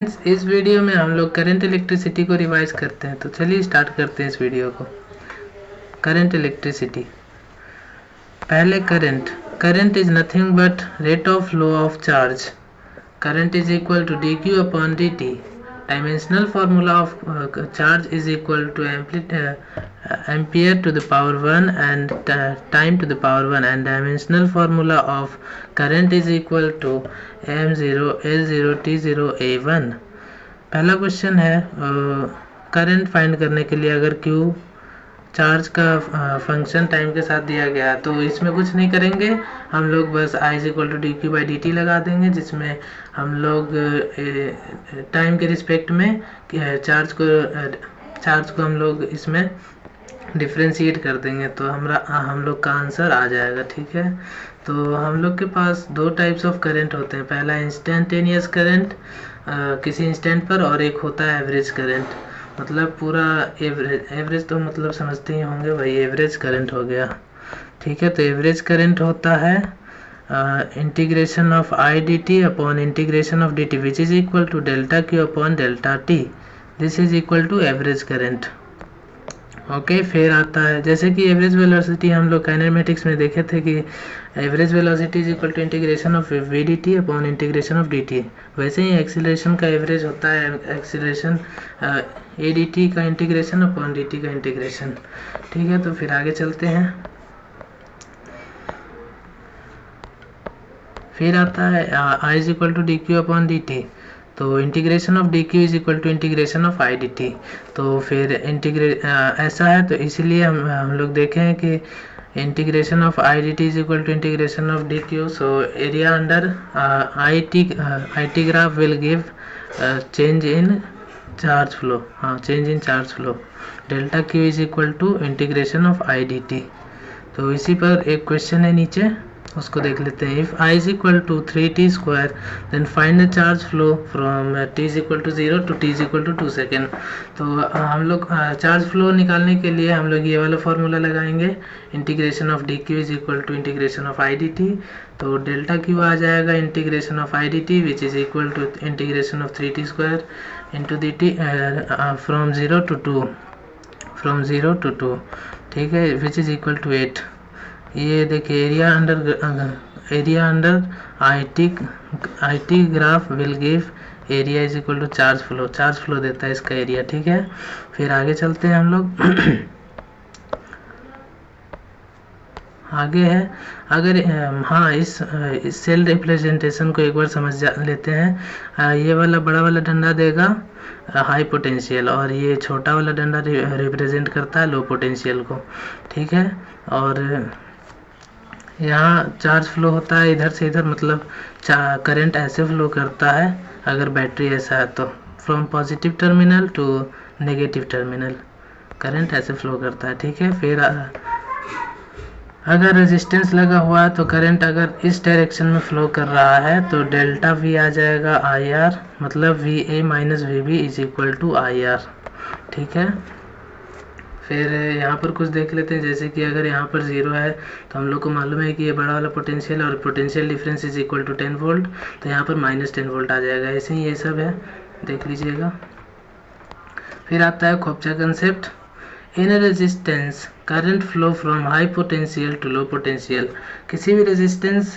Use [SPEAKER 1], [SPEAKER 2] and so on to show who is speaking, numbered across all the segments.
[SPEAKER 1] इस वीडियो में हम लोग करंट इलेक्ट्रिसिटी को रिवाइज करते हैं। तो चलिए स्टार्ट करते हैं इस वीडियो को। करंट इलेक्ट्रिसिटी, पहले current is nothing but rate of flow of charge. Current is equal to D Q upon D t. Dimensional formula of charge is equal to ampere to the power 1 and time to the power 1 and dimensional formula of current is equal to m0 l0 t0 a1। पहला question है, current find करने के लिए अगर Q charge का function time के साथ दिया गया तो इसमें कुछ नहीं करेंगे, हम लोग बस I is equal to D q by d t लगा देंगे, जिसमें हम लोग टाइम के रिस्पेक्ट में चार्ज को हम लोग इसमें डिफ्रेंशिएट कर देंगे तो हम लोग का आंसर आ जाएगा। ठीक है, तो हम लोग के पास दो टाइप्स ऑफ करंट होते हैं। पहला इंस्टेंटेनियस करंट किसी इंस्टेंट पर, और एक होता है एवरेज करंट। मतलब पूरा एवरेज तो मतलब समझते ही होंगे भाई, एवरेज करंट हो गया। ठीक है, तो एवरेज करंट होता है integration of I D t upon integration of d t which is equal to delta q upon delta t. This is equal to average current. Okay, फिर आता है जैसे कि एवरेज वेलोसिटी हम लोग काइनेमेटिक्स में देखे थे कि average velocity is equal to integration of v d t upon integration of d t. वैसे ही एक्सीलरेशन का एवरेज होता है एक्सीलरेशन ए डी टी का इंटीग्रेशन अपॉन डी टी का इंटीग्रेशन। ठीक है, तो फिर आगे चलते हैं। फिर आता है I is equal to D Q upon D T, तो integration of D Q is equal to integration of I D T. तो फिर ऐसा है, तो इसीलिए हम लोग देखें कि integration of I D T is equal to integration of D Q. So area under I T graph will give change in charge flow. हाँ, change in charge flow. Delta Q is equal to integration of I D T. तो इसी पर एक question है नीचे, उसको देख लेते हैं। If I is equal to 3t square then find the charge flow from t is equal to 0 to t is equal to 2 second. तो हम लोग चार्ज फ्लो निकालने के लिए हम लोग ये वाला फॉर्मूला लगाएंगे, integration of D Q is equal to integration of I D T. तो डेल्टा क्यू आ जाएगा integration of I D t which is equal to integration of 3t square into d t from 0 to 2। ठीक है, which is equal to 8। ये देखिए area under I T graph will give area is equal to charge flow देता है इसका area. ठीक है, फिर आगे चलते हैं हम लोग। आगे है, अगर हाँ इस सेल रिप्रेजेंटेशन को एक बार समझ लेते हैं। ये वाला बड़ा वाला डंडा देगा हाई पोटेंशियल और ये छोटा वाला डंडा रिप्रेजेंट करता है लो पोटेंशियल को। ठीक है, और यहाँ चार्ज फ्लो होता है इधर से इधर, मतलब करंट ऐसे फ्लो करता है अगर बैटरी ऐसा है तो from positive terminal to negative terminal current ऐसे फ्लो करता है। ठीक है, फिर अगर रेजिस्टेंस लगा हुआ है तो करंट अगर इस डायरेक्शन में फ्लो कर रहा है तो डेल्टा वी आ जाएगा आई आर, मतलब v a minus v b is equal to I r. ठीक है, फिर यहाँ पर कुछ देख लेते हैं, जैसे कि अगर यहाँ पर 0 है तो हम लोग को मालूम है कि ये बड़ा वाला पोटेंशियल और potential difference is equal to 10 volt, तो यहाँ पर माइनस 10 वोल्ट आ जाएगा। ऐसे ही ये सब है, देख लीजिएगा। फिर आता है खोपचा concept. In resistance current flow from high potential to low potential. किसी भी रेजिस्टेंस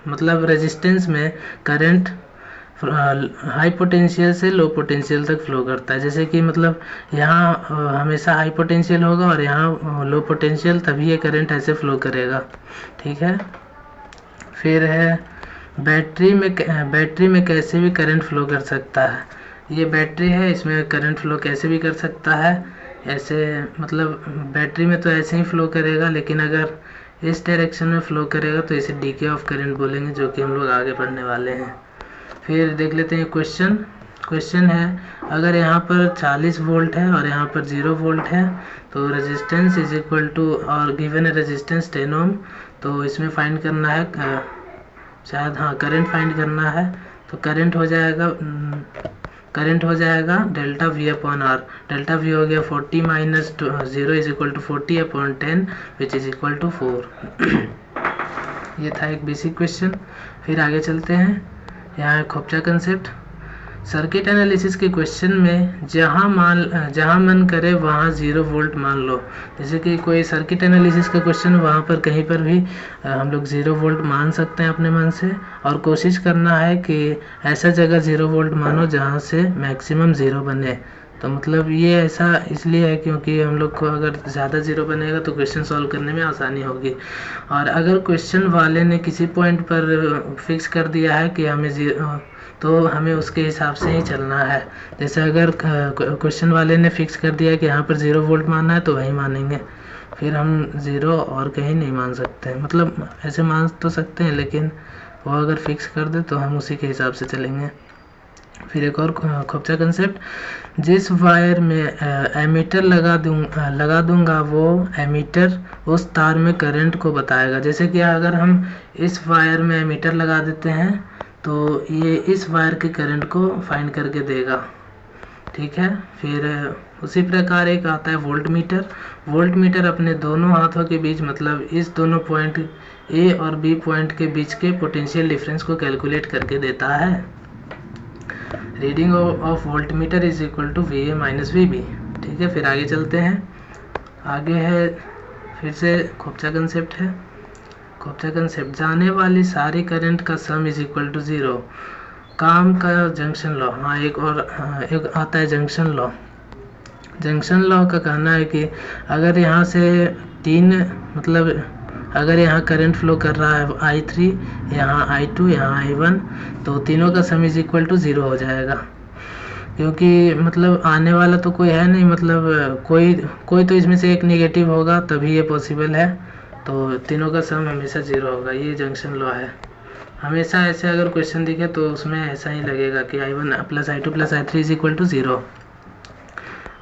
[SPEAKER 1] मतलब रेजिस्टेंस में करंट हाई पोटेंशियल से लो पोटेंशियल तक फ्लो करता है। जैसे कि मतलब यहाँ हमेशा हाई पोटेंशियल होगा और यहाँ लो पोटेंशियल, तभी ये करंट ऐसे फ्लो करेगा। ठीक है, फिर है बैटरी में कैसे भी करंट फ्लो कर सकता है। ये बैटरी है, इसमें करंट फ्लो कैसे भी कर सकता है। ऐसे मतलब बैटरी में तो ऐसे ही फ्लो करेगा, लेकिन अगर इस डायरेक्शन में फ्लो करेगा तो इसे डीके ऑफ करंट बोलेंगे, जो कि हम लोग आगे पढ़ने वाले हैं। फिर देख लेते हैं क्वेश्चन है, अगर यहाँ पर 40 वोल्ट है और यहाँ पर 0 वोल्ट है तो रेजिस्टेंस इज इक्वल टू और गिवन है रेजिस्टेंस 10 ओम। तो इसमें फाइंड करना है शायद, हाँ करंट फाइंड करना है। तो करंट हो जाएगा delta v upon r. Delta v हो गया 40 minus 0 is equal to 40 upon 10 which is equal to 4। ये था एक बेसिक क्वेश्चन। फिर आगे चलते हैं, यहाँ है खोपचा कंसेप्ट। सर्किट एनालिसिस के क्वेश्चन में जहाँ मन करे वहाँ 0 वोल्ट मान लो। जैसे कि कोई सर्किट एनालिसिस का क्वेश्चन, वहाँ पर कहीं पर भी हम लोग 0 वोल्ट मान सकते हैं अपने मन से, और कोशिश करना है कि ऐसा जगह 0 वोल्ट मानो जहाँ से मैक्सिमम 0 बने। तो मतलब ये ऐसा इसलिए है क्योंकि हम लोग को अगर ज़्यादा 0 बनेगा तो क्वेश्चन सॉल्व करने में आसानी होगी। और अगर क्वेश्चन वाले ने किसी पॉइंट पर फिक्स कर दिया है कि हमें तो हमें उसके हिसाब से ही चलना है। जैसे अगर क्वेश्चन वाले ने फिक्स कर दिया है कि यहाँ पर 0 वोल्ट मानना है तो वही मानेंगे, फिर हम 0 और कहीं नहीं मान सकते। मतलब ऐसे मान तो सकते हैं, लेकिन वो अगर फिक्स कर दे तो हम उसी के हिसाब से चलेंगे। फिर एक और खोपचा कंसेप्ट, जिस वायर में एमीटर लगा दूंगा वो एमीटर उस तार में करंट को बताएगा। जैसे कि अगर हम इस वायर में एमीटर लगा देते हैं तो ये इस वायर के करंट को फाइंड करके देगा, ठीक है। फिर उसी प्रकार एक आता है वोल्ट मीटर। वोल्ट मीटर अपने दोनों हाथों के बीच, मतलब इस दोनों पॉइंट ए और बी पॉइंट के बीच के पोटेंशियल डिफरेंस को कैलकुलेट करके देता है। Reading of volt meter is equal to VA minus VB, ठीक है। फिर आगे चलते हैं। आगे है फिर से खोपचा कंसेप्ट है। खोपचा कंसेप्ट, जाने वाली सारी करंट का सम इज इक्वल टू 0। काम का जंक्शन लॉ, हाँ एक आता है जंक्शन लॉ। जंक्शन लॉ का कहना है कि अगर यहाँ से मतलब अगर यहाँ करंट फ्लो कर रहा है I3, यहाँ I2, यहाँ I1, तो तीनों का सम इज इक्वल टू 0 हो जाएगा। क्योंकि मतलब आने वाला तो कोई है नहीं, मतलब कोई तो इसमें से एक नेगेटिव होगा तभी ये पॉसिबल है, तो तीनों का सम हमेशा 0 होगा। ये जंक्शन लॉ है। हमेशा ऐसे अगर क्वेश्चन दिखे तो उसमें ऐसा ही लगेगा कि I1 plus I2 plus I3 is equal to 0।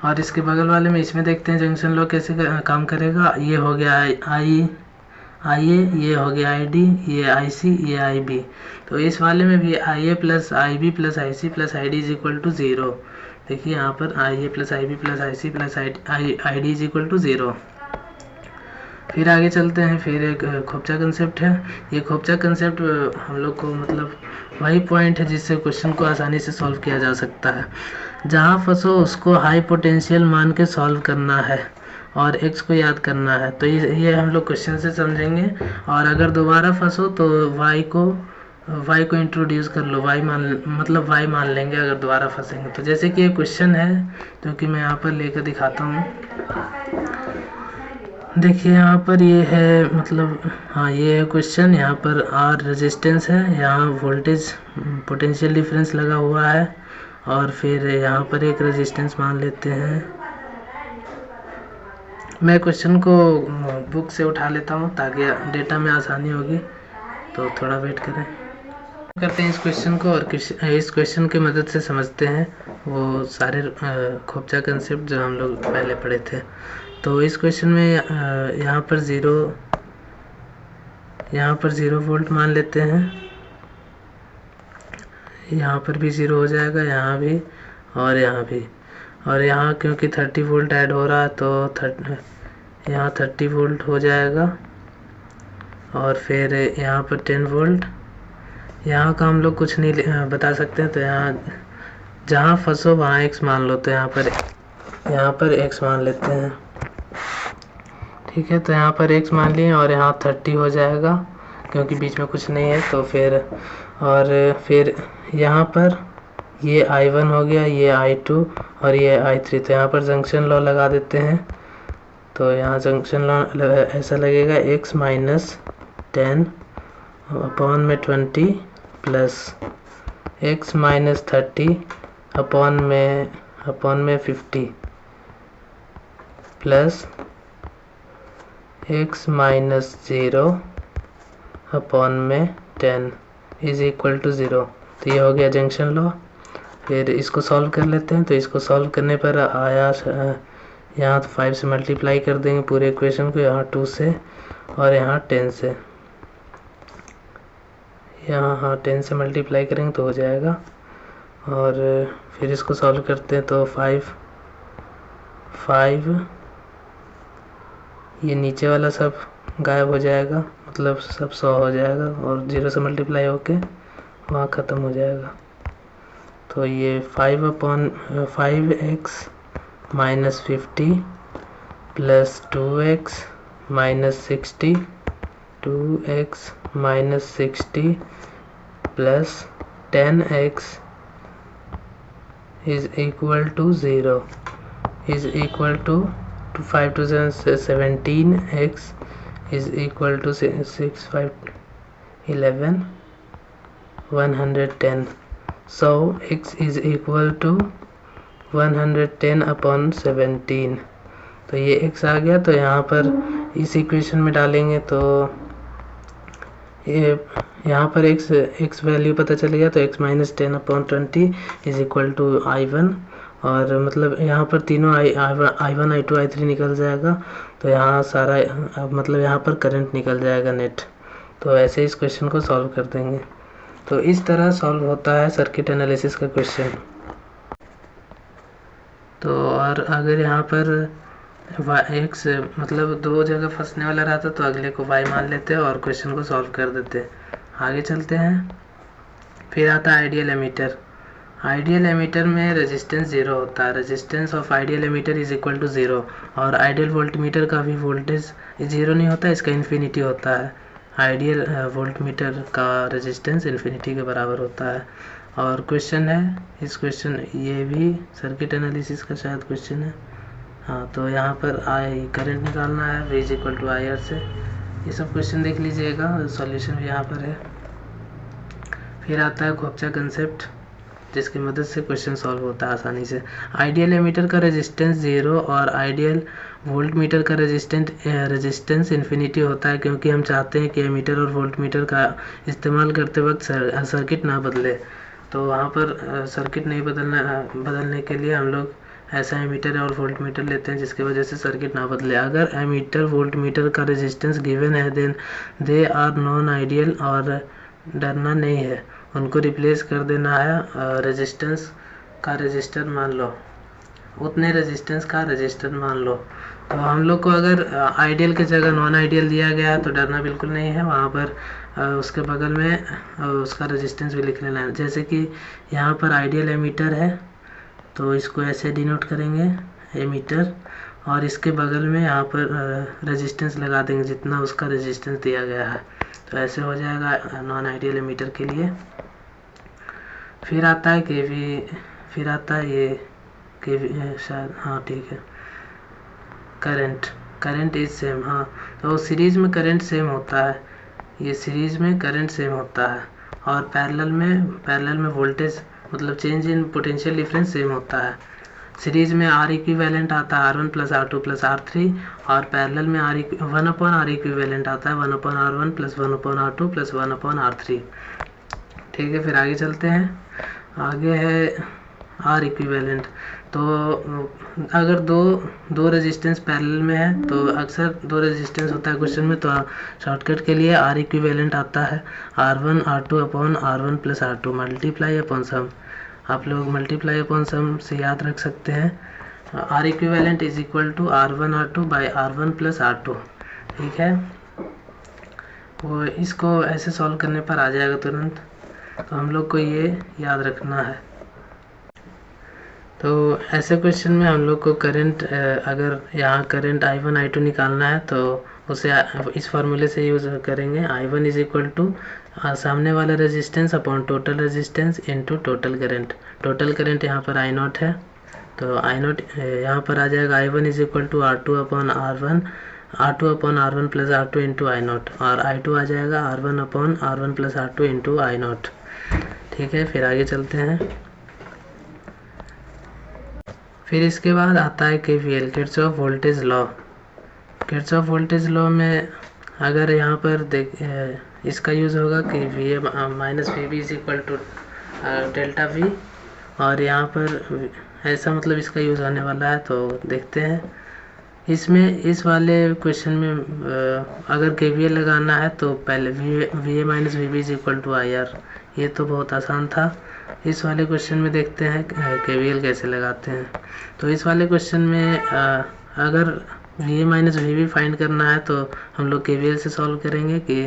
[SPEAKER 1] और इसके बगल वाले में इसमें देखते हैं जंक्शन लॉ कैसे काम करेगा। ये हो गया IA, ये हो गया ID, ये IC, ये IB। तो इस वाले में भी IA plus IB plus IC plus ID is equal to 0। देखिए यहाँ पर IA plus IB plus IC plus ID is equal to 0। फिर आगे चलते हैं। फिर एक खोपचा कंसेप्ट है। ये खोपचा कंसेप्ट हम लोग को मतलब वही पॉइंट है जिससे क्वेश्चन को आसानी से सॉल्व किया जा सकता है। जहाँ फंसो उसको हाई पोटेंशियल मान के सॉल्व करना है और x को याद करना है। तो ये हम लोग क्वेश्चन से समझेंगे। और अगर दोबारा फंसो तो y को इंट्रोड्यूस कर लो, y मान लेंगे अगर दोबारा फंसेंगे तो। जैसे कि ये क्वेश्चन है जो कि मैं यहाँ पर लेकर दिखाता हूँ। देखिए यहाँ पर ये है, मतलब हाँ ये है क्वेश्चन। यहाँ पर R रेजिस्टेंस है, यहाँ वोल्टेज पोटेंशियल डिफरेंस लगा हुआ है, और फिर यहाँ पर एक रेजिस्टेंस मान लेते हैं। मैं क्वेश्चन को बुक से उठा लेता हूँ ताकि डेटा में आसानी होगी, तो थोड़ा वेट करें। करते हैं इस क्वेश्चन को, और इस क्वेश्चन की मदद से समझते हैं वो सारे खोपचा कंसेप्ट जो हम लोग पहले पढ़े थे। तो इस क्वेश्चन में यहाँ पर 0 वोल्ट मान लेते हैं। यहाँ पर भी 0 हो जाएगा, यहाँ भी और यहाँ भी। और यहाँ क्योंकि 30 वोल्ट ऐड हो रहा है तो यहाँ 30 वोल्ट हो जाएगा। और फिर यहाँ पर 10 वोल्ट। यहाँ का हम लोग कुछ नहीं बता सकते, तो यहाँ जहाँ फंसो वहाँ x मान लो। तो यहाँ पर x मान लेते हैं, ठीक है। तो यहाँ पर x मान लिए और यहाँ 30 हो जाएगा क्योंकि बीच में कुछ नहीं है। तो फिर यहाँ पर ये I1 हो गया, ये I2 और ये I3। तो यहाँ पर जंक्शन लॉ लगा देते हैं। तो यहाँ जंक्शन लॉ ऐसा लगेगा, x माइनस 10 अपॉन में 20 प्लस x माइनस 30 अपॉन में 50 प्लस x माइनस 0 अपॉन में 10 इज इक्वल टू 0। तो ये हो गया जंक्शन लॉ। फिर इसको सॉल्व कर लेते हैं। तो इसको सॉल्व करने पर आया यहाँ 5 से मल्टीप्लाई कर देंगे पूरे इक्वेशन को, यहाँ 2 से और यहाँ 10 से। यहाँ 10 से मल्टीप्लाई करेंगे तो हो जाएगा। और फिर इसको सॉल्व करते हैं तो 5 ये नीचे वाला सब गायब हो जाएगा, मतलब सब 100 हो जाएगा और 0 से मल्टीप्लाई होके वहाँ ख़त्म हो जाएगा। तो ये 5x minus 50 plus 2x minus 60, 2x minus 60 plus 10x is equal to 0 is equal to 5 to 17, x is equal to 6 5 11 110. So x is equal to 110 upon 17. तो ये x आ गया, तो यहाँ पर इस इक्वेशन में डालेंगे तो ये यहाँ पर x वैल्यू पता चल गया, तो x minus 10 upon 20 is equal to I1, और मतलब यहाँ पर तीनों I1 I2 I3 निकल जाएगा, तो यहाँ सारा मतलब यहाँ पर करंट निकल जाएगा नेट। तो ऐसे इस क्वेश्चन को सॉल्व कर देंगे। तो इस तरह सॉल्व होता है सर्किट एनालिसिस का क्वेश्चन। तो और अगर यहाँ पर x मतलब दो जगह फंसने वाला रहता तो अगले को y मान लेते हैं और क्वेश्चन को सॉल्व कर देते। आगे चलते हैं। फिर आता है आइडियल एमीटर। आइडियल एमीटर में रेजिस्टेंस 0 होता है। Resistance of ideal ammeter is equal to 0। और आइडियल वोल्टमीटर का भी वोल्टेज 0 नहीं होता, इसका इन्फिनिटी होता है। आइडियल वोल्टमीटर का रेजिस्टेंस इन्फिनिटी के बराबर होता है। और क्वेश्चन है इस क्वेश्चन, ये भी सर्किट एनालिसिस का शायद क्वेश्चन है। हाँ, तो यहाँ पर करंट निकालना है V is equal to IR से। ये सब क्वेश्चन देख लीजिएगा, सॉल्यूशन भी यहाँ पर है। फिर आता है खोपचा कंसेप्ट, जिसकी मदद से क्वेश्चन सॉल्व होता है आसानी से। आइडियल एमीटर का रेजिस्टेंस 0 और आइडियल वोल्टमीटर का रेजिस्टेंस इन्फिनिटी होता है, क्योंकि हम चाहते हैं कि एमीटर और वोल्टमीटर का इस्तेमाल करते वक्त सर्किट ना बदले। तो वहाँ पर सर्किट नहीं बदलने के लिए हम लोग ऐसा एमीटर और वोल्टमीटर लेते हैं जिसकी वजह से सर्किट ना बदले। अगर एमीटर वोल्टमीटर का रेजिस्टेंस गिवन है then they are non ideal, और डरना नहीं है, उनको रिप्लेस कर देना है। रेजिस्टेंस का रजिस्टर मान लो, उतने रेजिस्टेंस का रजिस्टर मान लो। तो हम लोग को अगर आइडियल की जगह नॉन आइडियल दिया गया है तो डरना बिल्कुल नहीं है, वहाँ पर उसके बगल में उसका रेजिस्टेंस भी लिख लेना है। जैसे कि यहाँ पर आइडियल एमीटर है तो इसको ऐसे डिनोट करेंगे एमीटर, और इसके बगल में यहाँ पर रेजिस्टेंस लगा देंगे जितना उसका रेजिस्टेंस दिया गया है। तो ऐसे हो जाएगा नॉन आइडियल एमीटर के लिए। फिर आता है केवी, फिर आता है ये केवी शायद, हाँ ठीक है, करंट इज सेम। हाँ, तो सीरीज में करंट सेम होता है, ये सीरीज में करंट सेम होता है, और पैरेलल में वोल्टेज मतलब change in potential difference same होता है। सीरीज में R इक्विवेलेंट आता है R1 plus R2 plus R3, और पैरेलल में 1/R इक्विवेलेंट आता है 1/R1 plus 1/R2 plus 1/R3। ठीक है, फिर आगे चलते हैं। आगे है R इक्विवेलेंट। तो अगर दो रेजिस्टेंस पैरेलल में है तो अक्सर दो रेजिस्टेंस होता है क्वेश्चन में, तो शॉर्टकट के लिए R इक्विवेलेंट आता है R1 R2 upon R1 plus R2 multiply upon sum. आप लोग मल्टीप्लाई अपॉन सम से याद रख सकते हैं। R equivalent is equal to R1 R2 by R1 plus R2। ठीक है, वो इसको ऐसे सॉल्व करने पर आ जाएगा तुरंत, तो हम लोग को ये याद रखना है। तो ऐसे क्वेश्चन में हम लोग को करंट, अगर यहाँ करंट I1 I2 निकालना है तो उसे इस फार्मूले से यूज़ करेंगे। I1 इज इक्वल टू सामने वाला resistance upon total resistance into total current. Total current यहाँ पर I0 है, तो I0 यहाँ पर आ जाएगा I1 is equal to R2 upon R1 plus R2 into I0, और I2 आ जाएगा R1 plus R2 into I0। ठीक है, फिर आगे चलते हैं। फिर इसके बाद आता है KVL, Kirchhoff voltage law. Kirchhoff voltage law में अगर यहाँ पर इसका यूज़ होगा कि VA minus VB is equal to delta V, और यहाँ पर ऐसा मतलब इसका यूज़ होने वाला है। तो देखते हैं इसमें, इस वाले क्वेश्चन में अगर KVL लगाना है तो पहले VA minus VB is equal to IR। ये तो बहुत आसान था। इस वाले क्वेश्चन में देखते हैं KVL कैसे लगाते हैं। तो इस वाले क्वेश्चन में अगर VA माइनस VB फाइंड करना है तो हम लोग KVL से सॉल्व करेंगे कि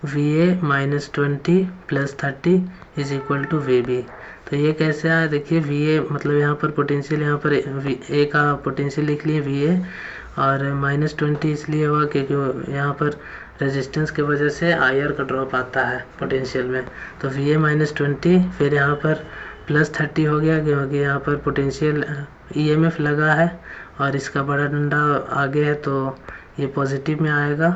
[SPEAKER 1] VA minus 20 plus 30 is equal to VB। तो ये कैसे आया, देखिए VA मतलब यहाँ पर पोटेंशियल, यहाँ पर ए का पोटेंशियल लिख लिए VA, और -20 इसलिए हुआ क्योंकि यहाँ पर रेजिस्टेंस की वजह से IR का ड्रॉप आता है पोटेंशियल में, तो VA -20, फिर यहाँ पर +30 हो गया क्योंकि यहाँ पर पोटेंशियल EMF लगा है और इसका बड़ा डंडा आगे है तो ये पॉजिटिव में आएगा,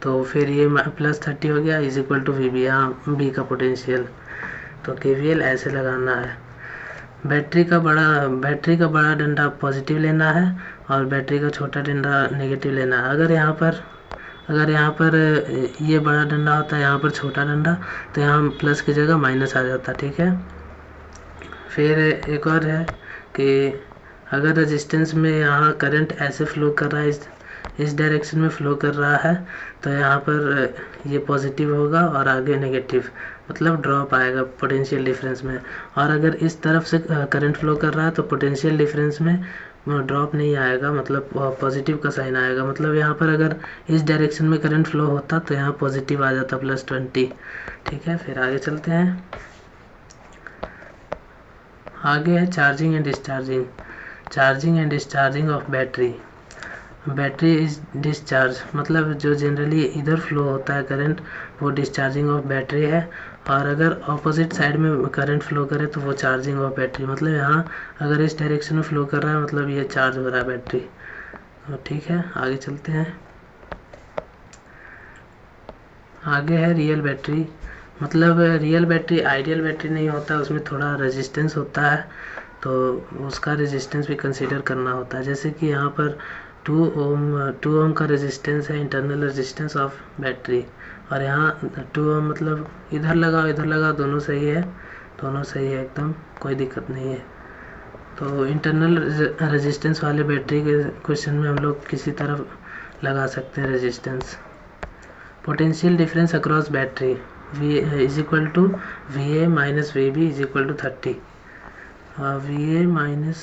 [SPEAKER 1] तो फिर ये +30 हो गया = VB, यहाँ B का पोटेंशियल। तो KVL ऐसे लगाना है। बैटरी का बड़ा डंडा पॉजिटिव लेना है और बैटरी का छोटा डंडा नेगेटिव लेना है। अगर यहाँ पर ये बड़ा डंडा होता है, यहाँ पर छोटा डंडा, तो यहाँ प्लस की जगह माइनस आ जाता, ठीक है। फिर एक और है कि अगर रेजिस्टेंस में यहाँ करंट ऐसे फ्लो कर रहा है, इस डायरेक्शन में फ्लो कर रहा है, तो यहाँ पर ये पॉजिटिव होगा और आगे नेगेटिव, मतलब ड्रॉप आएगा पोटेंशियल डिफरेंस में। और अगर इस तरफ से करंट फ्लो कर रहा है तो पोटेंशियल डिफरेंस में ड्रॉप नहीं आएगा, मतलब पॉजिटिव का साइन आएगा। मतलब यहाँ पर अगर इस डायरेक्शन में करंट फ्लो होता तो यहाँ पॉजिटिव आ जाता +20, ठीक है। फिर आगे चलते हैं। आगे है charging and discharging of battery is discharge, मतलब जो जनरली इधर फ्लो होता है करंट वो डिस्चार्जिंग ऑफ बैटरी है, और अगर ऑपोजिट साइड में करंट फ्लो करे तो वो चार्जिंग ऑफ बैटरी, मतलब यहाँ अगर इस डायरेक्शन में फ्लो कर रहा है मतलब ये चार्ज हो रहा है बैटरी, तो ठीक है। आगे चलते हैं। आगे है रियल बैटरी, मतलब रियल बैटरी आइडियल बैटरी नहीं होता, उसमें थोड़ा रेजिस्टेंस होता है, तो उसका रेजिस्टेंस भी कंसीडर करना होता है। जैसे कि यहाँ पर 2 ओम का रेजिस्टेंस है, इंटरनल रेजिस्टेंस ऑफ बैटरी, और यहाँ 2 ओम मतलब इधर लगा दोनों सही है एकदम, कोई दिक्कत नहीं है। तो इंटरनल रेजिस्टेंस वाले बैटरी के क्वेश्चन में हम लोग किसी तरफ लगा सकते हैं resistance. Potential difference across battery = VA - VB = 30। VA minus,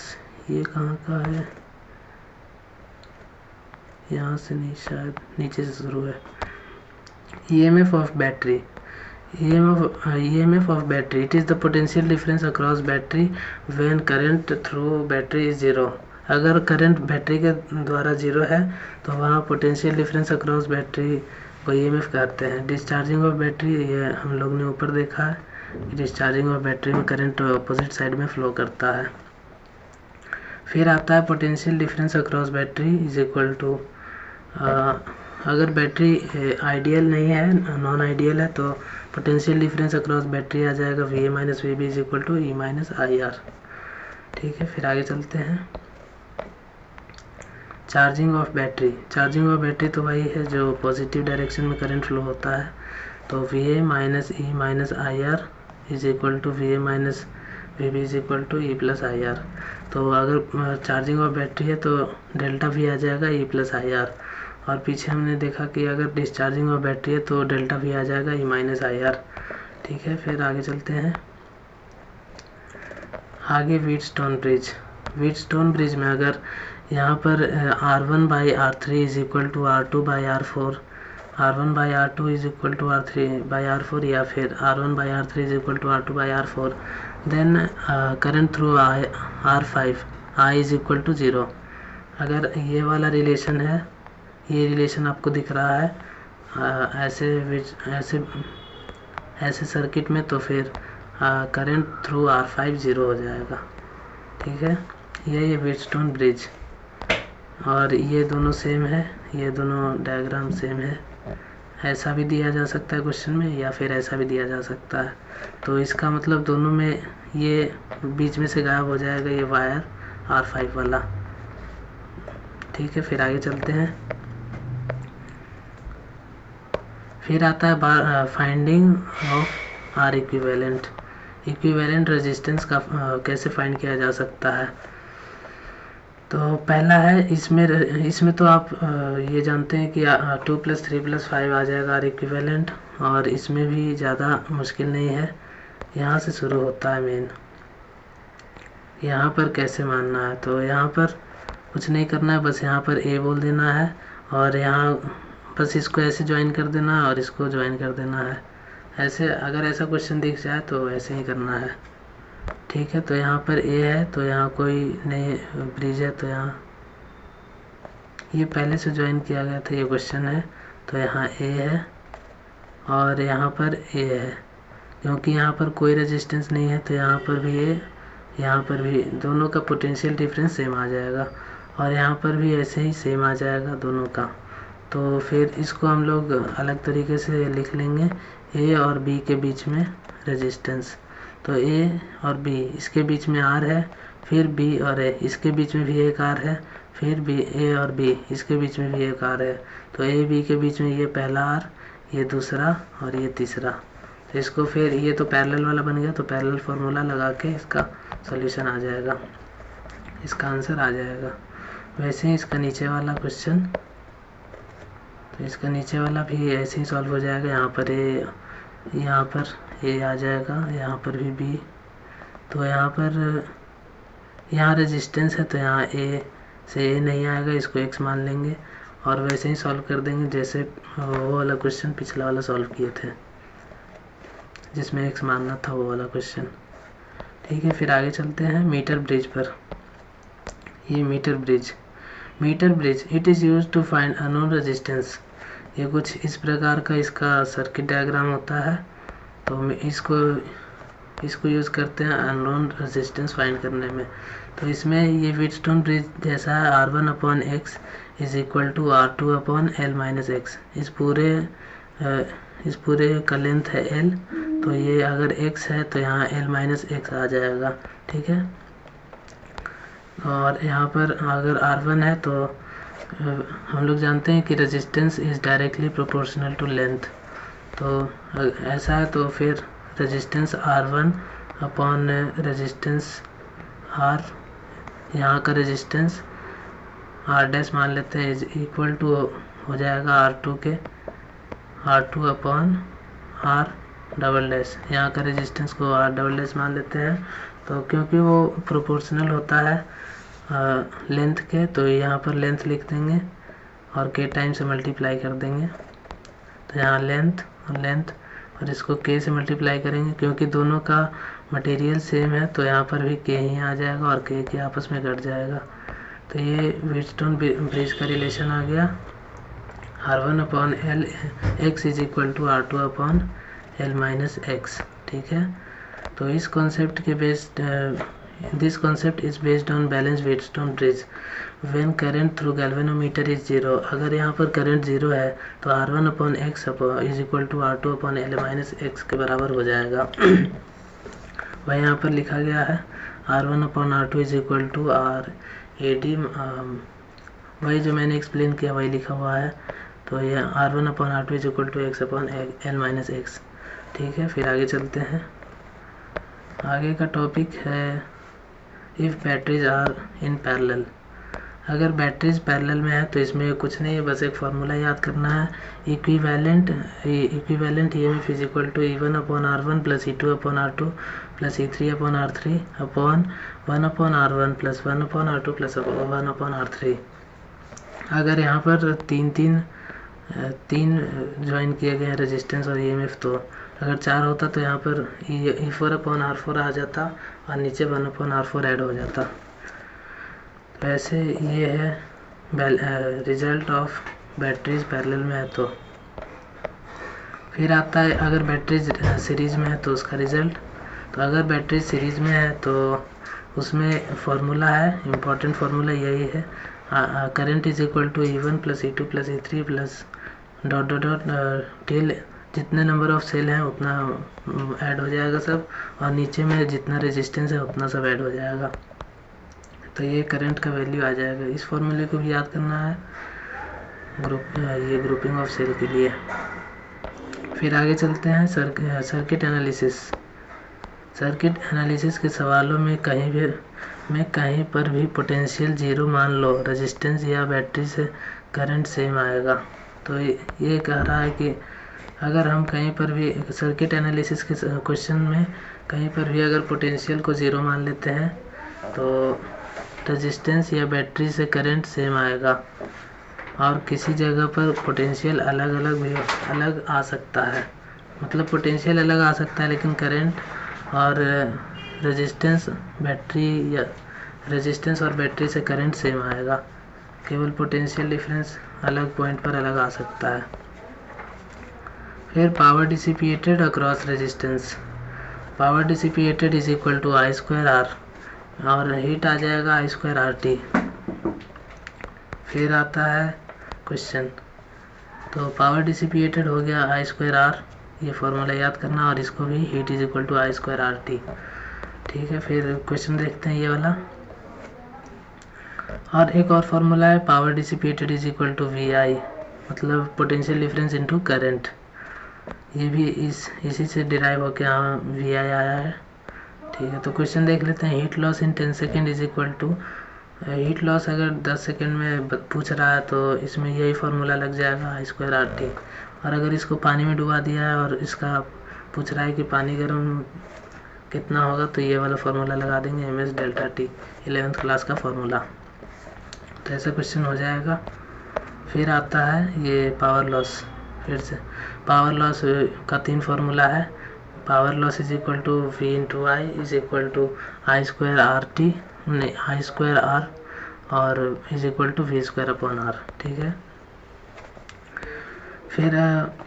[SPEAKER 1] ये कहाँ का है, यहाँ से नहीं, शायद नीचे से शुरू है। EMF of battery it is the potential difference across battery when current through battery is 0। अगर करंट बैटरी के द्वारा 0 है तो वहाँ पोटेंशियल डिफरेंस अक्रॉस बैटरी को EMF कहते हैं। डिस्चार्जिंग ऑफ बैटरी, ये हम लोग ने ऊपर देखा है, डिस्चार्जिंग ऑफ बैटरी में करंट अपोजिट साइड में फ्लो करता है। फिर आता है पोटेंशियल डिफरेंस अक्रॉस बैटरी = अगर बैटरी आइडियल नहीं है, नॉन आइडियल है, तो पोटेंशियल डिफरेंस अक्रॉस बैटरी आ जाएगा VA - VB = E - IR, ठीक है। फिर आगे चलते हैं। चार्जिंग ऑफ बैटरी तो वही है जो पॉजिटिव डायरेक्शन में करंट फ्लो होता है, तो VA - E - IR = VA - VB = E + IR। तो अगर चार्जिंग ऑफ बैटरी है तो डेल्टा V आ जाएगा E + IR, और पीछे हमने देखा कि अगर डिस्चार्जिंग ऑफ बैटरी है तो डेल्टा V आ जाएगा E - IR, ठीक है। फिर आगे चलते हैं। आगे व्हीटस्टोन ब्रिज में अगर यहाँ पर R1/R3 = R2/R4, R1/R2 = R3/R4, या फिर R1/R3 = R2/R4, then current through R5 I = 0। अगर ये वाला रिलेशन है, ये रिलेशन आपको दिख रहा है ऐसे सर्किट में, तो फिर करंट थ्रू R5 0 हो जाएगा, ठीक है। ये व्हीटस्टोन ब्रिज, और ये दोनों सेम है, ये दोनों डायग्राम सेम है। ऐसा भी दिया जा सकता है क्वेश्चन में, या फिर ऐसा भी दिया जा सकता है, तो इसका मतलब दोनों में ये बीच में से गायब हो जाएगा ये वायर R5 वाला, ठीक है। फिर आगे चलते हैं। फिर आता है finding of R equivalent resistance का कैसे फाइंड किया जा सकता है। तो पहला है, इसमें तो आप ये जानते हैं कि 2 + 3 + 5 आ जाएगा R इक्विवेलेंट, और इसमें भी ज़्यादा मुश्किल नहीं है, यहाँ से शुरू होता है मेन। यहाँ पर कैसे मानना है, तो यहाँ पर कुछ नहीं करना है, बस यहाँ पर A बोल देना है, और यहाँ बस इसको ऐसे ज्वाइन कर देना है और इसको ज्वाइन कर देना है। ऐसे अगर ऐसा क्वेश्चन दिख जाए तो ऐसे ही करना है, ठीक है। तो यहाँ पर ए है, तो यहाँ कोई नहीं ब्रिज है, तो यहाँ ये पहले से ज्वाइन किया गया था, ये क्वेश्चन है। तो यहाँ ए है और यहाँ पर ए है, क्योंकि यहाँ पर कोई रेजिस्टेंस नहीं है तो यहाँ पर भी ए, यहाँ पर भी, दोनों का पोटेंशियल डिफरेंस सेम आ जाएगा और यहाँ पर भी ऐसे ही सेम आ जाएगा दोनों का। तो फिर इसको हम लोग अलग तरीके से लिख लेंगे, ए और बी के बीच में रेजिस्टेंस। तो ए और बी इसके बीच में आर है, फिर बी और ए इसके बीच में भी एक आर है, फिर बी ए और बी इसके बीच में भी एक आर है। तो ए बी के बीच में ये पहला आर, ये दूसरा और ये तीसरा। तो इसको फिर ये तो पैरेलल वाला बन गया, तो पैरेलल फार्मूला लगा के इसका सॉल्यूशन आ जाएगा, इसका आंसर आ जाएगा। वैसे ही इसका नीचे वाला क्वेश्चन, तो इसका नीचे वाला भी ऐसे ही सॉल्व हो जाएगा। यहाँ पर ए, यहाँ पर ए आ जाएगा, यहाँ पर भी बी। तो यहाँ पर यहाँ रेजिस्टेंस है तो यहाँ ए से ए नहीं आएगा, इसको एक्स मान लेंगे और वैसे ही सॉल्व कर देंगे जैसे वो वाला क्वेश्चन पिछला वाला सॉल्व किए थे जिसमें एक्स मानना था, वो वाला क्वेश्चन। ठीक है, फिर आगे चलते हैं मीटर ब्रिज पर। ये meter bridge it is use to find unknown resistance. ये कुछ इस प्रकार का इसका सर्किट डायग्राम होता है। तो इसको यूज़ करते हैं अननोन रेजिस्टेंस फाइंड करने में। तो इसमें ये व्हीटस्टोन ब्रिज जैसा है, R1/X is equal to R2/L-X। इस पूरे का लेंथ है L, तो ये अगर X है तो यहाँ L-X आ जाएगा। ठीक है, और यहाँ पर अगर R1 है तो हम लोग जानते हैं कि resistance is directly proportional to length. तो ऐसा है तो फिर रेजिस्टेंस R1 रेजिस्टेंस R, यहाँ का रेजिस्टेंस R डैश मान लेते हैं, इज इक्वल टू हो जाएगा R2/R डबल डैश। यहाँ का रेजिस्टेंस को R डबल डैश मान लेते हैं, तो क्योंकि वो प्रोपोर्शनल होता है लेंथ के, तो यहाँ पर लेंथ लिख देंगे और k टाइम से मल्टीप्लाई कर देंगे। तो यहाँ लेंथ और इसको k से मल्टीप्लाई करेंगे, क्योंकि दोनों का मटेरियल सेम है तो यहाँ पर भी k ही आ जाएगा और k आपस में कट जाएगा। तो ये व्हीटस्टोन ब्रिज का रिलेशन आ गया, R1/L-X is equal to R2/L-X। ठीक है, तो इस कॉन्सेप्ट के based this concept is based on balance Wheatstone bridge when current through galvanometer is 0। अगर यहाँ पर करंट 0 है तो R1/X is equal to R2/L-X के बराबर हो जाएगा। वह यहाँ पर लिखा गया है R1/R2 is equal to RAD, वही जो मैंने एक्सप्लेन किया वही लिखा हुआ है। तो ये R1/R2 is equal to X/L-X। ठीक है, फिर आगे चलते हैं। आगे का टॉपिक है if batteries are in parallel. अगर बैटरीज पैरेलल में है तो इसमें कुछ नहीं है, बस एक फार्मूला याद करना है, equivalent EMF is equal to E1/R1 plus E2/R2 plus E3/R3 upon 1/R1 plus 1/R2 plus 1/R3। अगर यहाँ पर तीन ज्वाइन किए गए हैं रेजिस्टेंस और EMF, तो अगर 4 होता तो यहाँ पर E4/R4 आ जाता और नीचे 1/R4 ऐड हो जाता। वैसे ये है रिजल्ट ऑफ बैटरीज पैरेलल में है। तो फिर आता है अगर बैटरीज सीरीज में है तो उसका रिजल्ट। तो अगर बैटरी सीरीज में है तो उसमें फार्मूला है, इम्पॉर्टेंट फार्मूला यही है, current is equal to E1 plus E2 plus E3 plus dot dot dot till जितने नंबर ऑफ सेल हैं उतना ऐड हो जाएगा सब, और नीचे में जितना रेजिस्टेंस है उतना सब ऐड हो जाएगा। तो ये करंट का वैल्यू आ जाएगा। इस फॉर्मूले को भी याद करना है ये ग्रुपिंग ऑफ सेल के लिए। फिर आगे चलते हैं सर्किट एनालिसिस के सवालों में कहीं पर भी पोटेंशियल 0 मान लो, रेजिस्टेंस या बैटरी से करंट सेम आएगा। तो ये कह रहा है कि अगर हम कहीं पर भी सर्किट एनालिसिस के क्वेश्चन में कहीं पर भी अगर पोटेंशियल को 0 मान लेते हैं तो रेजिस्टेंस या बैटरी से करंट सेम आएगा, और किसी जगह पर पोटेंशियल अलग आ सकता है, मतलब पोटेंशियल अलग आ सकता है लेकिन करंट और रेजिस्टेंस बैटरी या रेजिस्टेंस और बैटरी से करंट सेम आएगा, केवल पोटेंशियल डिफरेंस अलग पॉइंट पर अलग आ सकता है। फिर power dissipated across resistance, power dissipated is equal to I square are, और हीट आ जाएगा आई स्क्वायर आर टी। फिर आता है क्वेश्चन, तो पावर डिसिपिएटेड हो गया आई स्क्वायर आर, ये फॉर्मूला याद करना, और इसको भी heat is equal to I square are t. ठीक है, फिर क्वेश्चन देखते हैं ये वाला। और एक और फॉर्मूला है power dissipated is equal to V I, मतलब पोटेंशियल डिफरेंस इनटू करंट, ये भी इसी से डिराइव होकर यहाँ वी आई आया है। ठीक है, तो क्वेश्चन देख लेते हैं। Heat loss in 10 second is equal to, heat loss अगर 10 सेकेंड में पूछ रहा है तो इसमें यही फार्मूला लग जाएगा आई स्क्वायर आर टी। और अगर इसको पानी में डुबा दिया है और इसका पूछ रहा है कि पानी गर्म कितना होगा, तो ये वाला फार्मूला लगा देंगे m s delta t, 11th class का फार्मूला। तो ऐसा क्वेश्चन हो जाएगा। फिर आता है ये पावर लॉस, फिर से पावर लॉस का 3 फार्मूला है। Power loss is equal to we into I is equal to I square are t, नहीं आई स्क्वायर आर, और is equal to we square upon r. ठीक है, फिर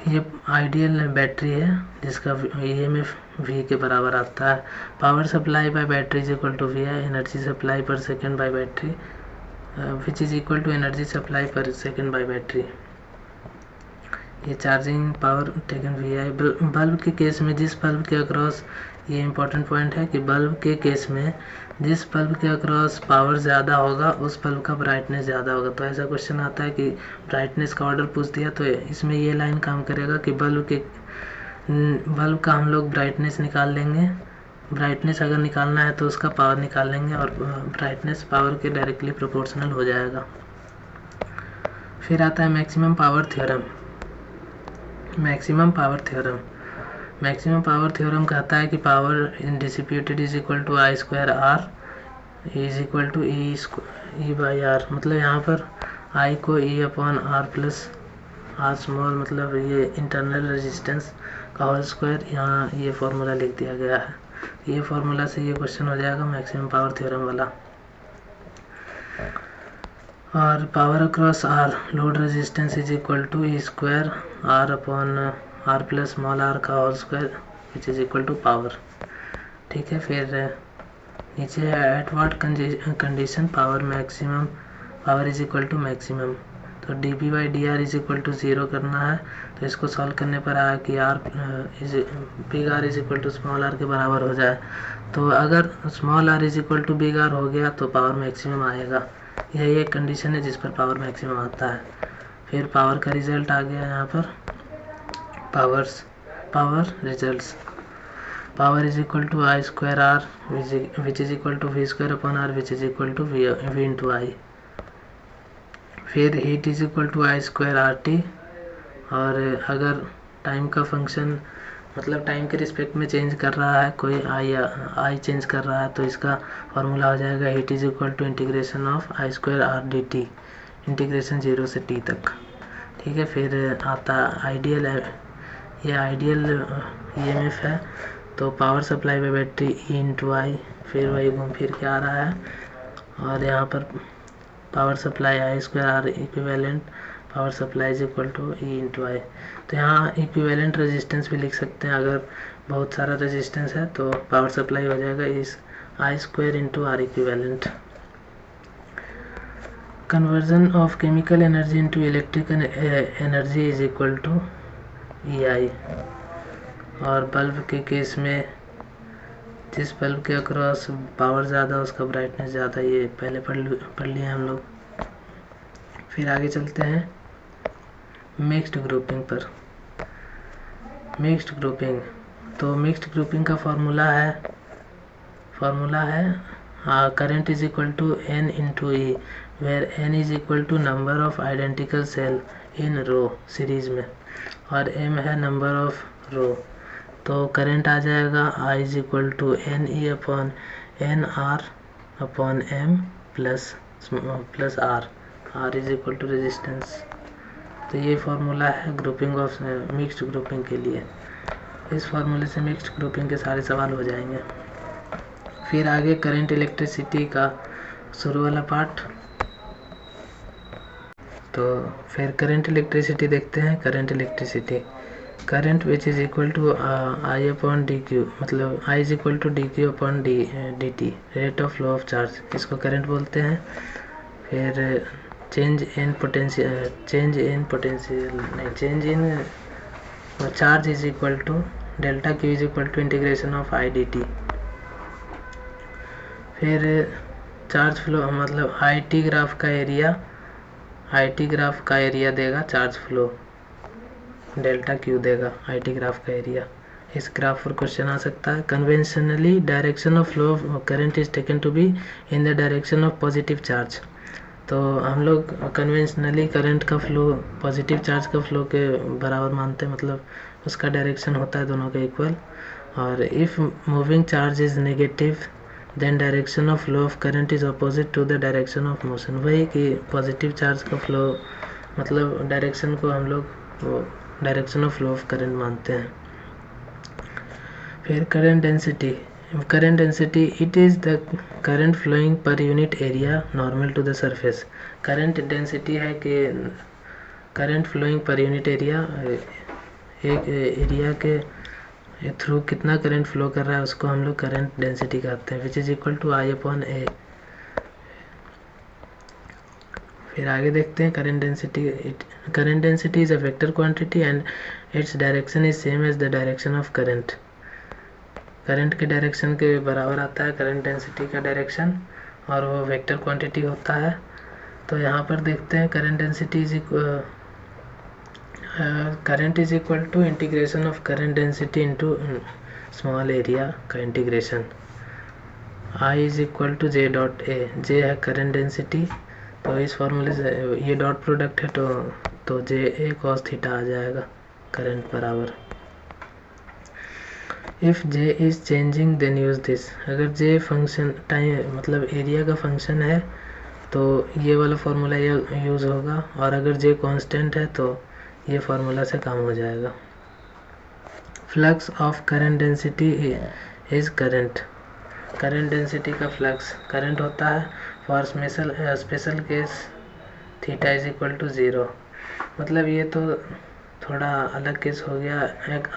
[SPEAKER 1] ये आइडियल बैटरी है जिसका ईएमएफ वी के बराबर आता है। Power supply by battery is equal to V I, energy supply per second by battery which is equal to energy supply per second by battery. ये charging power taken V I. Bulb के case में जिस bulb के across, ये important point है कि bulb के case में जिस बल्ब के अक्रॉस पावर ज़्यादा होगा उस बल्ब का ब्राइटनेस ज़्यादा होगा। तो ऐसा क्वेश्चन आता है कि ब्राइटनेस का ऑर्डर पूछ दिया, तो इसमें ये लाइन काम करेगा कि बल्ब का हम लोग ब्राइटनेस निकाल लेंगे, ब्राइटनेस अगर निकालना है तो उसका पावर निकाल लेंगे, और ब्राइटनेस पावर के डायरेक्टली प्रोपोर्शनल हो जाएगा। फिर आता है maximum power theorem. Maximum power theorem, maximum power theorem कहता है कि power dissipated is equal to I square R is equal to E by R, मतलब यहाँ पर आई को E upon R plus R small, मतलब ये इंटरनल रेजिस्टेंस का होल स्क्वायर, यहाँ ये फार्मूला लिख दिया गया है। ये फार्मूला से ये क्वेश्चन हो जाएगा मैक्सिमम पावर थ्योरम वाला। और power across R load resistance is equal to E square R upon R plus small R का whole square which is equal to power. ठीक है, फिर नीचे है at what condition power maximum, power is equal to maximum. तो D B by D R is equal to 0 करना है। तो इसको सॉल्व करने पर आया कि big r is equal to small r के बराबर हो जाए। तो अगर small r is equal to big r हो गया तो पावर मैक्सिमम आएगा। यही एक कंडीशन है जिस पर पावर मैक्सिमम आता है। फिर पावर का रिजल्ट आ गया यहाँ पर, power results. Power is equal to I square R which is equal to we square upon R which is equal to we into I. फिर heat is equal to I square are T, और अगर time का function मतलब time के respect में change कर रहा है, कोई आई चेंज कर रहा है, तो इसका फार्मूला हो जाएगा heat is equal to integration of I square r d t, integration 0 से t तक। ठीक है, फिर आता आइडियल है, ये आइडियल ईएमएफ है। तो power supply by battery E into I, फिर वही घूम फिर के आ रहा है, और यहाँ पर power supply I square R equivalent power supply is equal to E into I. तो यहाँ इक्विवेलेंट रेजिस्टेंस भी लिख सकते हैं, अगर बहुत सारा रेजिस्टेंस है तो पावर सप्लाई हो जाएगा इस I square into R equivalent. Conversion of chemical energy into electrical energy is equal to E I. और बल्ब के केस में जिस बल्ब के अक्रॉस पावर ज़्यादा उसका ब्राइटनेस ज़्यादा, ये पहले पढ़ लिए हम लोग। फिर आगे चलते हैं मिक्स्ड ग्रुपिंग पर। मिक्स्ड ग्रुपिंग, तो मिक्स्ड ग्रुपिंग का फार्मूला है current is equal to N into E, where N is equal to number of identical cell in row series में, और एम है नंबर ऑफ रो। तो करंट आ जाएगा I is equal to N E upon N R upon M plus R is equal to resistance. तो ये formula है grouping of mixed grouping के लिए। इस फार्मूले से मिक्स्ड ग्रुपिंग के सारे सवाल हो जाएंगे। फिर आगे करंट इलेक्ट्रिसिटी का शुरू वाला पार्ट। तो फिर करंट इलेक्ट्रिसिटी देखते हैं। Current electricity, current which is equal to I upon D Q, मतलब I is equal to D Q upon D T, rate of flow of charge, इसको करंट बोलते हैं। फिर change in potential charge is equal to delta Q is equal to integration of I D T. फिर charge flow, मतलब I T graph का area देगा charge flow, delta Q देगा I T graph का area. इस graph पर question आ सकता है। Conventionally direction of flow of current is taken to be in the direction of positive charge. तो हम लोग कन्वेंशनली करंट का फ्लो पॉजिटिव चार्ज का फ्लो के बराबर मानते हैं, मतलब उसका डायरेक्शन होता है दोनों का इक्वल। और if moving charge is negative then direction of flow of current is opposite to the direction of motion. वही कि पॉजिटिव चार्ज का फ्लो, मतलब डायरेक्शन को हम लोग direction of flow of current मानते हैं। फिर current density it is the current flowing per unit area normal to the surface. Current density है कि current flowing per unit area, एक एरिया के थ्रू कितना करंट फ्लो कर रहा है उसको हम लोग करंट डेंसिटी कहते हैं, which is equal to I upon A. फिर आगे देखते हैं current density is a vector quantity and its direction is same as the direction of current. Current के डायरेक्शन के बराबर आता है करंट डेंसिटी का डायरेक्शन, और वो वेक्टर क्वांटिटी होता है। तो यहाँ पर देखते हैं current density is current is equal to integration of current density into small area का integration. I is equal to J dot A, J है करंट डेंसिटी, तो इस फॉर्मूले से ये डॉट प्रोडक्ट है तो जे ए कॉस थीटा आ जाएगा करंट बराबर। If J is changing then use this, अगर जे फंक्शन टाइम मतलब एरिया का फंक्शन है तो ये वाला फॉर्मूला यूज़ होगा, और अगर जे कांस्टेंट है तो ये फार्मूला से काम हो जाएगा। Flux of current density is current density का फ्लक्स करंट होता है for special case theta is equal to 0। मतलब ये तो थोड़ा अलग केस हो गया,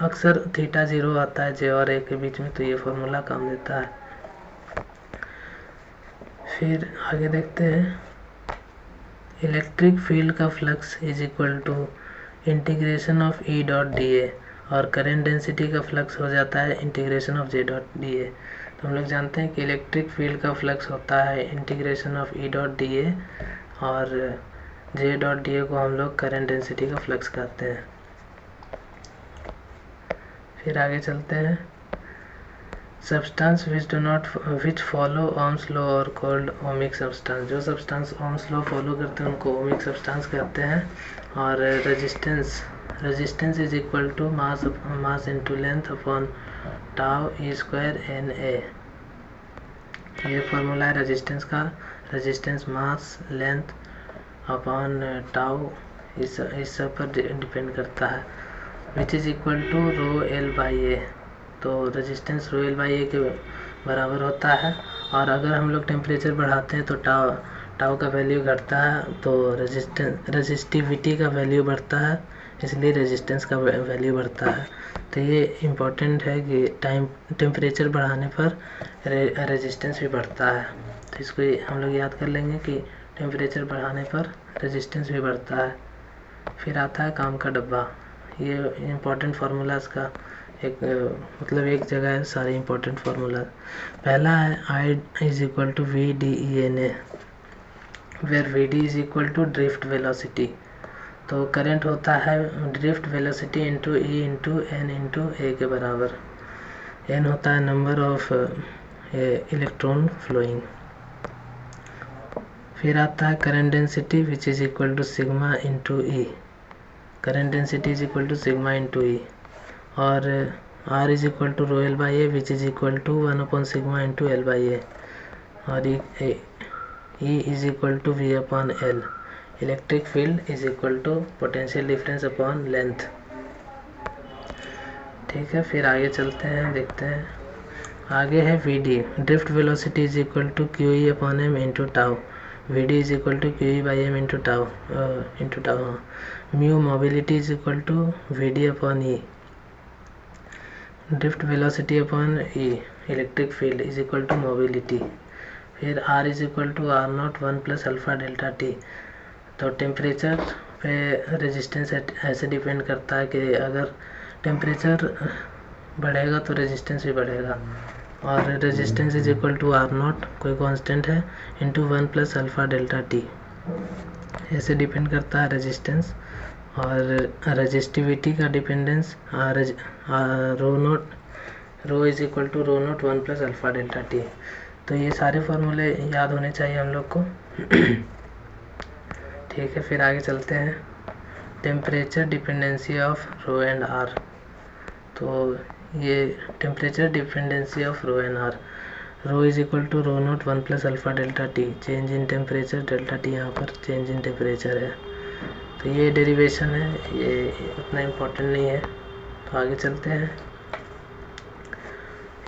[SPEAKER 1] अक्सर थीटा 0 आता है जे और ए के बीच में, तो ये फार्मूला काम देता है। फिर आगे देखते हैं इलेक्ट्रिक फील्ड का flux is equal to integration of E dot D A, और करंट डेंसिटी का फ्लक्स हो जाता है integration of J dot D A. तो हम लोग जानते हैं कि इलेक्ट्रिक फील्ड का फ्लक्स होता है integration of E dot D A, और जे डॉट डी ए को हम लोग करंट डेंसिटी का फ्लक्स कहते हैं। फिर आगे चलते हैं substance which follow Ohm's law और कॉल्ड ओमिक सब्सटेंस। जो सब्सटेंस ओम्स लॉ फॉलो करते हैं उनको ओमिक सब्सटेंस कहते हैं। और resistance is equal to mass into length upon tau E square N A. ये फॉर्मूला है रेजिस्टेंस का, resistance mass length upon tau इस सब पर डिपेंड करता है, which is equal to rho L by A. तो resistance rho L by A के बराबर होता है, और अगर हम लोग टेम्परेचर बढ़ाते हैं तो टाउ का वैल्यू घटता है, तो रेजिस्टिविटी का वैल्यू बढ़ता है, इसलिए रेजिस्टेंस का वैल्यू बढ़ता है। तो ये इम्पोर्टेंट है कि टेम्परेचर बढ़ाने पर रेजिस्टेंस भी बढ़ता है। तो इसको हम लोग याद कर लेंगे कि टेम्परेचर बढ़ाने पर रेजिस्टेंस भी बढ़ता है। फिर आता है काम का डब्बा। ये इम्पोर्टेंट फार्मूलाज का एक एक जगह है सारे इम्पोर्टेंट फार्मूला। पहला है I is equal to V D E N A, where V D is equal to drift velocity. तो करंट होता है drift velocity into E into N into A के बराबर। एन होता है नंबर ऑफ इलेक्ट्रॉन फ्लोइंग। फिर आता है current density which is equal to sigma into E. Current density is equal to sigma into E, और R is equal to rho L by A which is equal to 1 upon sigma into L by A, और E is equal to V upon L. Electric field is equal to potential difference upon length. ठीक है, फिर आगे चलते हैं, देखते हैं आगे है Vd, drift velocity is equal to QE upon m into tau. Vd is equal to QE by m into tau हाँ। Mu mobility is equal to Vd upon E, drift velocity upon E electric field is equal to mobility. फिर R is equal to R naught 1 plus alpha delta T. तो temperature पे resistance ऐसे depend करता है कि अगर temperature बढ़ेगा तो रेजिस्टेंस भी बढ़ेगा, और resistance is equal to R not, कोई कांस्टेंट है, into 1 plus alpha delta T. ऐसे डिपेंड करता है रेजिस्टेंस। और रेजिस्टिविटी का dependence rho is equal to rho not 1 plus alpha delta T. तो ये सारे फार्मूले याद होने चाहिए हम लोग को। ठीक है, फिर आगे चलते हैं। Temperature dependency of rho and R. तो ये temperature dependency of rho and R, rho is equal to rho not 1 plus alpha delta T, change in temperature, delta T यहाँ पर चेंज इन टेम्परेचर है। तो ये डेरिवेशन है, ये उतना इम्पोर्टेंट नहीं है। तो आगे चलते हैं।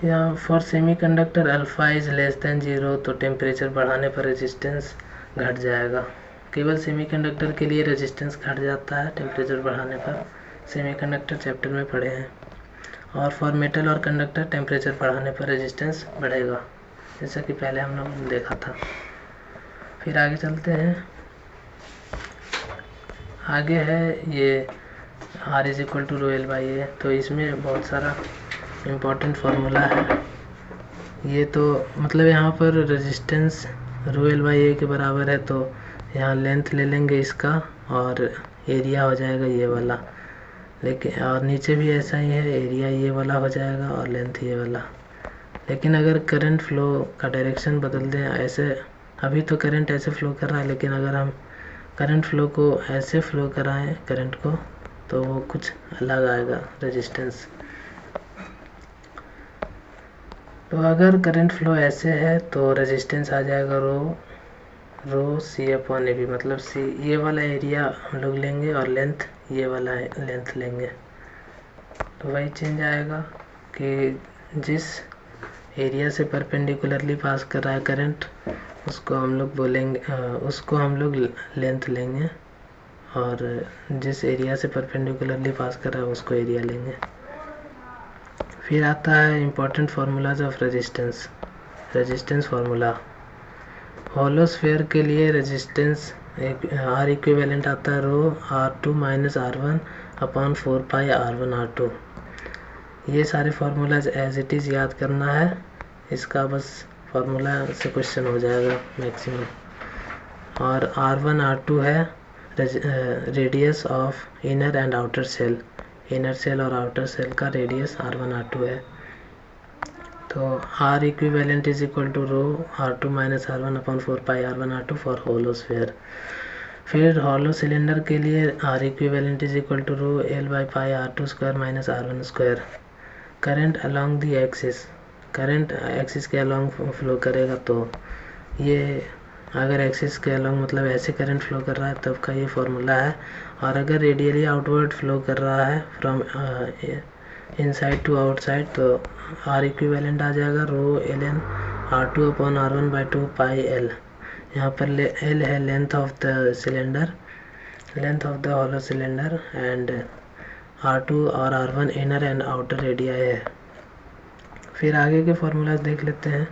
[SPEAKER 1] यहाँ for semi conductor alpha is less than 0, तो टेम्परेचर बढ़ाने पर रेजिस्टेंस घट जाएगा। केवल सेमीकंडक्टर के लिए रेजिस्टेंस घट जाता है टेम्परेचर बढ़ाने पर, सेमीकंडक्टर चैप्टर में पढ़े हैं। और फॉर मेटल और कंडक्टर टेम्परेचर बढ़ाने पर रेजिस्टेंस बढ़ेगा, जैसा कि पहले हम लोग ने देखा था। फिर आगे चलते हैं। आगे है ये R is equal to rho L by A. तो इसमें बहुत सारा इम्पोर्टेंट फार्मूला है। ये तो मतलब यहाँ पर resistance rho L by A के बराबर है, तो यहाँ लेंथ ले लेंगे इसका और एरिया हो जाएगा ये वाला। लेकिन और नीचे भी ऐसा ही है, एरिया ये वाला हो जाएगा और लेंथ ये वाला। लेकिन अगर करंट फ्लो का डायरेक्शन बदल दें, ऐसे अभी तो करंट ऐसे फ्लो कर रहा है, लेकिन अगर हम करंट फ्लो को ऐसे फ्लो कराएं करंट को, तो वो कुछ अलग आएगा रेजिस्टेंस। तो अगर करंट फ्लो ऐसे है तो रेजिस्टेंस आ जाएगा रो सी अपॉन ए बी, मतलब सी ये वाला एरिया हम लोग लेंगे और लेंथ ये वाला लेंथ लेंगे। तो वही चेंज आएगा कि जिस एरिया से परपेंडिकुलरली पास कर रहा है करंट, उसको हम लोग बोलेंगे, उसको हम लोग लेंथ लेंगे, और जिस एरिया से परपेंडिकुलरली पास कर रहा है उसको एरिया लेंगे। फिर आता है important formulas of resistance formula. Hollow sphere के लिए रेजिस्टेंस आर इक्विवेलेंट आता है रो R2 minus R1 upon 4 pi R1 R2। ये सारे फार्मूलाज एज इट इज़ याद करना है, इसका बस फार्मूला से क्वेश्चन हो जाएगा मैक्सिमम। और R1 R2 है radius of inner and outer shell, inner shell और आउटर सेल का रेडियस R1 R2 है। तो R equivalent is equal to rho R2 minus R1 upon 4 pi R1 R2 for hollow sphere. फिर hollow cylinder के लिए R equivalent is equal to rho L by pi R2 square minus R1 square. Current along the axis, current axis के along flow करेगा, तो ये अगर axis के along मतलब ऐसे करंट फ्लो कर रहा है तब का ये फार्मूला है। और अगर रेडियली आउटवर्ड फ्लो कर रहा है फ्रॉम इनसाइड टू आउटसाइड, तो R इक्विवेलेंट आ जाएगा रो ln R2 upon R1 by 2 pi L। यहाँ पर L है length of the cylinder, length of the hollow cylinder, and R2 और R1 inner and outer area है। फिर आगे के फार्मूलाज देख लेते हैं।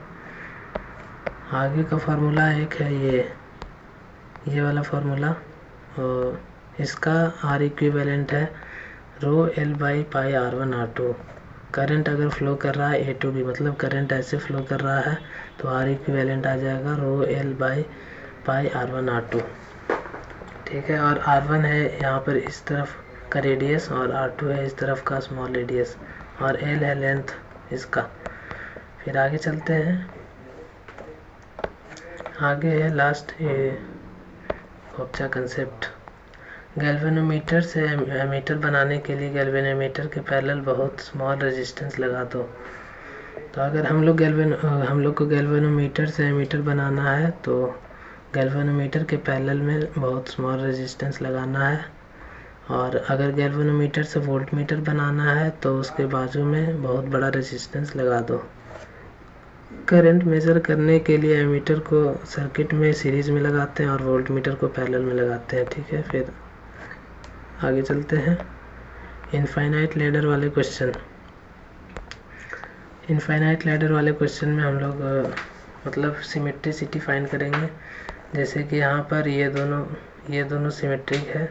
[SPEAKER 1] आगे का फार्मूला एक है ये वाला फार्मूला, और इसका R इक्विवेलेंट है रो L by pi R1 R2। Current अगर फ्लो कर रहा है A टू B, मतलब करंट ऐसे फ्लो कर रहा है, तो R इक्विवेलेंट आ जाएगा रो L by pi R1 R2। ठीक है, और R1 है यहाँ पर इस तरफ का रेडियस, और R2 है इस तरफ का स्मॉल रेडियस, और L है लेंथ इसका। फिर आगे चलते हैं। आगे है लास्ट ऑब्जा कंसेप्ट। गैल्वेनोमीटर से एमीटर बनाने के लिए गैल्वेनोमीटर के पैरेलल बहुत स्मॉल रेजिस्टेंस लगा दो। तो अगर हम लोग को गैल्वेनोमीटर से एमीटर बनाना है, तो गैल्वेनोमीटर के पैरेलल में बहुत स्मॉल रेजिस्टेंस लगाना है। और अगर गैल्वेनोमीटर से वोल्टमीटर बनाना है, तो उसके बाजू में बहुत बड़ा रेजिस्टेंस लगा दो। करंट मेज़र करने के लिए एमीटर को सर्किट में सीरीज में लगाते हैं और वोल्ट मीटर को पैरेलल में लगाते हैं। ठीक है, फिर आगे चलते हैं। इनफाइनाइट लैडर वाले क्वेश्चन। इनफाइनाइट लैडर वाले क्वेश्चन में हम लोग मतलब सिमेट्रिसिटी फाइंड करेंगे। जैसे कि यहाँ पर ये दोनों सिमेट्रिक है,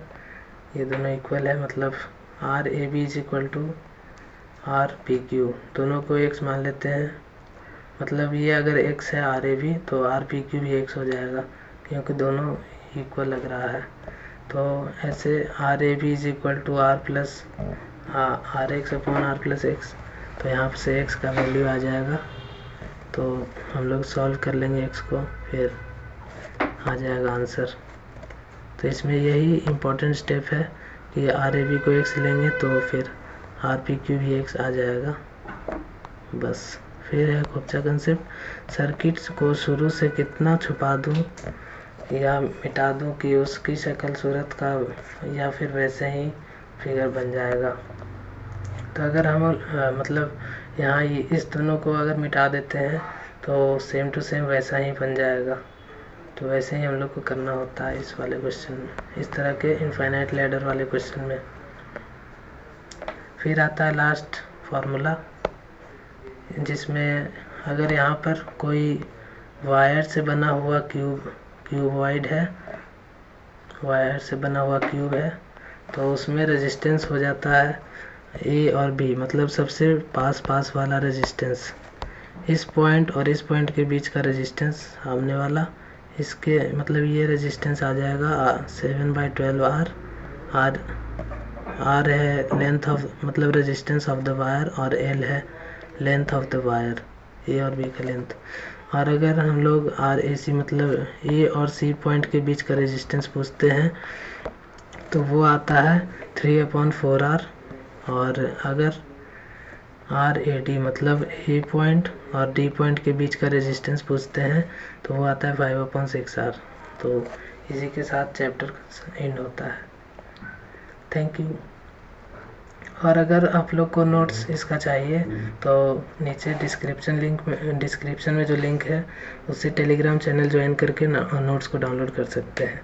[SPEAKER 1] ये दोनों इक्वल है, मतलब R A B is equal to R P Q, दोनों को एक्स मान लेते हैं। मतलब ये अगर x है आर ए बी तो आर पी क्यू भी x हो जाएगा, क्योंकि दोनों इक्वल लग रहा है। तो ऐसे R A B is equal to R plus R X upon R plus X, तो यहाँ से x का वैल्यू आ जाएगा। तो हम लोग सॉल्व कर लेंगे x को, फिर आ जाएगा आंसर। तो इसमें यही इम्पोर्टेंट स्टेप है कि आर ए बी को x लेंगे तो फिर आर पी क्यू भी x आ जाएगा, बस। फिर है खोपचा कंसेप्ट। सर्किट्स को शुरू से कितना छुपा दूं या मिटा दूं कि उसकी शक्ल सूरत का या फिर वैसे ही फिगर बन जाएगा। तो अगर हम मतलब यहाँ इस दोनों को अगर मिटा देते हैं तो सेम टू सेम वैसा ही बन जाएगा। तो वैसे ही हम लोग को करना होता है इस वाले क्वेश्चन में, इस तरह के इनफाइनाइट लैडर वाले क्वेश्चन में। फिर आता है लास्ट फार्मूला, जिसमें अगर यहाँ पर कोई वायर से बना हुआ क्यूबॉइड है, वायर से बना हुआ क्यूब है, तो उसमें रेजिस्टेंस हो जाता है ए और बी, मतलब सबसे पास वाला रेजिस्टेंस। इस पॉइंट और इस पॉइंट के बीच का रेजिस्टेंस सामने वाला, इसके मतलब ये रेजिस्टेंस आ जाएगा 7/12 आर। आर है लेंथ ऑफ मतलब रेजिस्टेंस ऑफ द वायर और एल है लेंथ ऑफ द वायर, ए और बी का लेंथ। और अगर हम लोग आर ए सी मतलब ए और सी पॉइंट के बीच का रेजिस्टेंस पूछते हैं तो वो आता है 3/4R। और अगर आर ए डी मतलब ए पॉइंट और डी पॉइंट के बीच का रेजिस्टेंस पूछते हैं तो वो आता है 5/6R। तो इसी के साथ चैप्टर एंड होता है। Thank you. और अगर आप लोग को नोट्स इसका चाहिए तो नीचे डिस्क्रिप्शन में जो लिंक है उससे टेलीग्राम चैनल ज्वाइन करके नोट्स को डाउनलोड कर सकते हैं।